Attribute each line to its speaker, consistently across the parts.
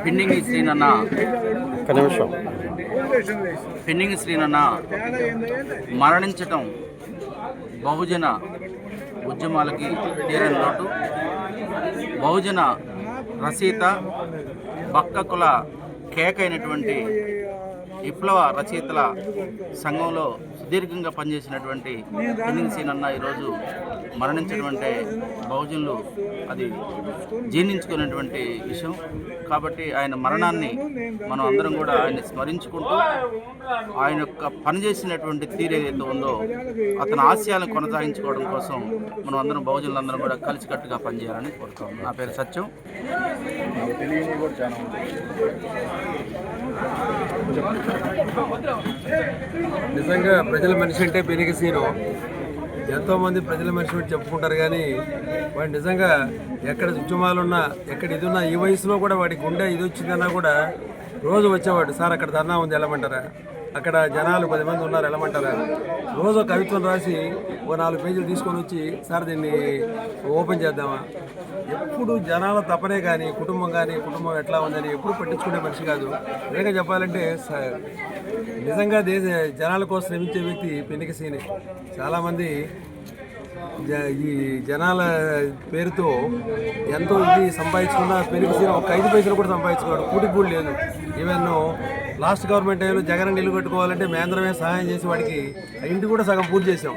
Speaker 1: పిన్నింగి శ్రీనన్న పిన్నింగి శ్రీనన్న మరణించటం బహుజన ఉద్యమాలకి తీరని లోటు. బహుజన రచయిత బక్కకుల కేక అయినటువంటి విప్లవ రచయితల సంఘంలో సుదీర్ఘంగా పనిచేసినటువంటి పిన్నింగి శ్రీనన్న ఈరోజు మరణించడం అంటే బహుజనులు అది జీర్ణించుకునేటువంటి విషయం. కాబట్టి ఆయన మరణాన్ని మనం అందరం కూడా ఆయన్ని స్మరించుకుంటూ ఆయన యొక్క పనిచేసినటువంటి తీరు ఏదైతే ఉందో అతని ఆశయాలను కొనసాగించుకోవడం కోసం మనం అందరం బహుజనులందరం కూడా కలిసికట్టుగా పనిచేయాలని కోరుతాం. నా పేరు సత్యం.
Speaker 2: నిజంగా ప్రజల మనిషి అంటే పిన్నింగి శ్రీను. ఎంతోమంది ప్రజల మనిషి అని చెప్పుకుంటారు, కానీ వాడు నిజంగా ఎక్కడ ఉద్యమాలున్నా ఎక్కడ ఇది ఉన్నా ఈ వయసులో కూడా వాడి గుండె ఇది వచ్చిందన్నా కూడా రోజు వచ్చేవాడు. సార్ అక్కడ ధర్నా ఉంది వెళ్ళమంటారా, అక్కడ జనాలు 10 మంది ఉన్నారు వెళ్ళమంటారా, రోజు కవిత్వం రాసి ఓ 4 పేజీలు తీసుకొని వచ్చి సార్ దీన్ని ఓపెన్ చేద్దామా. ఎప్పుడు జనాల తపనే కానీ కుటుంబం ఎట్లా ఉందని ఎప్పుడు పట్టించుకునే మనిషి కాదు. నిజంగా చెప్పాలంటే నిజంగా జనాల కోసం శ్రమించే వ్యక్తి పిన్నింగి శ్రీనే. చాలామంది ఈ జనాల పేరుతో ఎంతో ఇది సంపాదించుకున్న పిన్నింగి శ్రీనే ఒక 5 పైసలు కూడా సంపాదించుకున్నాడు. కూటికి కూడా లేదు. ఈవెన్ లాస్ట్ గవర్నమెంట్ టైంలో జగన్ ఇల్లు కట్టుకోవాలంటే మేంద్రమే సహాయం చేసి వాడికి ఆ ఇంటి కూడా సగం పూర్తి చేసాం.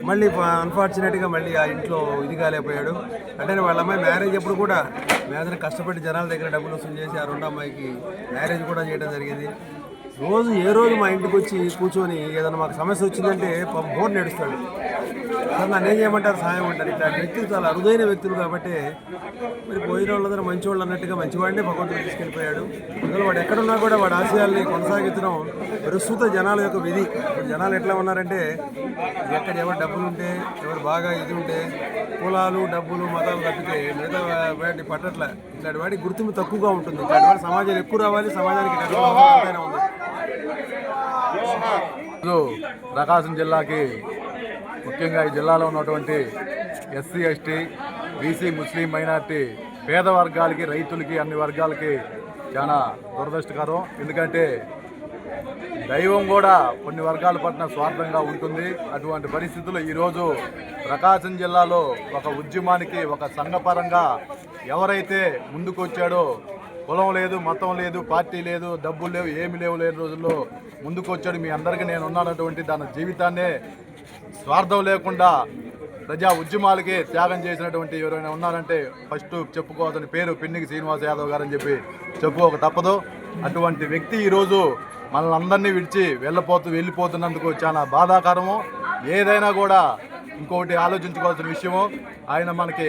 Speaker 2: మళ్ళీ అన్ఫార్చునేట్గా మళ్ళీ ఆ ఇంట్లో ఇది కాలేకపోయాడు. అంటే వాళ్ళ అమ్మాయి మ్యారేజ్ అప్పుడు కూడా మేంద్రం కష్టపడి జనాల దగ్గర డబ్బులు వసూలు చేసి ఆ 2వ అమ్మాయికి మ్యారేజ్ కూడా చేయడం జరిగింది. ఏ రోజు మా ఇంటికి వచ్చి కూర్చొని ఏదైనా మాకు సమస్య వచ్చిందంటే బోర్డు నడుస్తాడు. సార్ నన్ను ఏం చేయమంటారు, సహాయం అంటారు. ఇట్లాంటి వ్యక్తులు చాలా అరుదైన వ్యక్తులు కాబట్టి మరి పోయిన వాళ్ళందరూ మంచివాళ్ళు అన్నట్టుగా మంచివాడినే భగవంతుడు తీసుకెళ్ళిపోయాడు. అందులో వాడు ఎక్కడున్నా కూడా వాడి ఆశయాల్ని కొనసాగించడం ప్రస్తుత జనాల యొక్క విధి. ఇప్పుడు జనాలు ఎట్లా ఉన్నారంటే ఎక్కడ ఎవరు డబ్బులు ఉంటే ఎవరు బాగా ఇది ఉంటే కులాలు డబ్బులు మతాలు తప్పితే మిగతా వాటి పట్టట్ల ఇట్లాంటి వాడికి గుర్తింపు తక్కువగా ఉంటుంది. ఇట్లాంటి వాడి సమాజాలు ఎక్కువ రావాలి, సమాజానికి అంతైనా ఉంది.
Speaker 3: ప్రకాశం జిల్లాకి ముఖ్యంగా ఈ జిల్లాలో ఉన్నటువంటి ఎస్సీ ఎస్టీ బీసీ ముస్లిం మైనార్టీ పేద వర్గాలకి రైతులకి అన్ని వర్గాలకి చాలా దురదృష్టకరం. ఎందుకంటే దైవం కూడా కొన్ని వర్గాల పట్ల స్వార్థంగా ఉంటుంది. అటువంటి పరిస్థితుల్లో ఈరోజు ప్రకాశం జిల్లాలో ఒక ఉద్యమానికి ఒక సంఘపరంగా ఎవరైతే ముందుకు వచ్చాడో, కులం లేదు, మతం లేదు, పార్టీ లేదు, డబ్బులు లేవు, ఏమి లేని రోజుల్లో ముందుకు వచ్చాడు. మీ అందరికీ నేను ఉన్నానటువంటి దాని జీవితాన్నే స్వార్థం లేకుండా ప్రజా ఉద్యమాలకి త్యాగం చేసినటువంటి ఎవరైనా ఉన్నారంటే ఫస్ట్ చెప్పుకోవాల్సిన పేరు పిన్నింగి శ్రీనివాస్ యాదవ్ గారు అని చెప్పి చెప్పుకోక తప్పదు. అటువంటి వ్యక్తి ఈరోజు మనల్ని అందరినీ విడిచి వెళ్ళిపోతున్నందుకు చాలా బాధాకరము. ఏదైనా కూడా ఇంకొకటి ఆలోచించుకోవాల్సిన విషయము. ఆయన మనకి